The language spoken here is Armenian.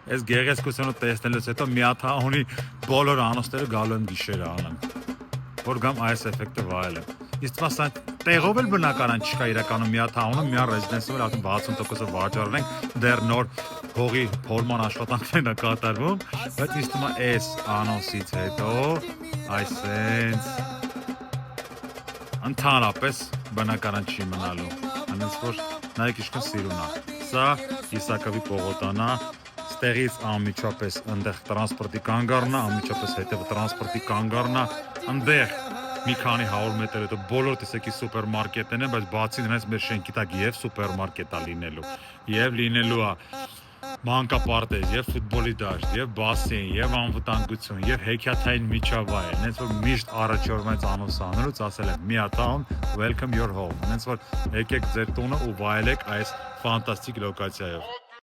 Այս գեղեցկությունը տեսնելուց հետո մի հատ ունի բոլոր անոստերը գալու են գիշերը անեմ։ Որ գամ այս էֆեկտը վայելեմ։ Իսկ մասը տեղով էլ բնականon չկա իրականում մի հատ ունը մի ռեզիդենսը որ 60%-ը վաճառել ենք դեռ նոր հողի փորման աշխատանքներն է կատարվում, բայց իսկ հիմա այս անոնսից հետո այսենց ընդհանրապես բնականon չի մնալու։ Այնպես որ նայեք ինչքան սիրուն է։ Սա Իսակովի պողոտան է, ստեղից անմիջապես այնտեղ տրանսպորտի կանգառն է, անմիջապես հետևը տրանսպորտի կանգառն է, այնտեղ մի քանի 100 մետր հետո բոլոր տեսակի սուպերմարկետներն են, բայց բացի դրանից մեր շենքի տակ եւ սուպերմարկետ է լինելու, եւ լինելու է մանկապարտեզ, եւ ֆուտբոլի դաշտ, եւ բասեին, եւ անվտանգություն, եւ հեքիաթային միջավայր, այնպես որ միշտ առաջորդած անոնս անելուց ասել եմ մի հատ welcome your home, այնպես որ եկեք ձեր տունը ու վայելեք այս ֆանտաստիկ լոկացիայով։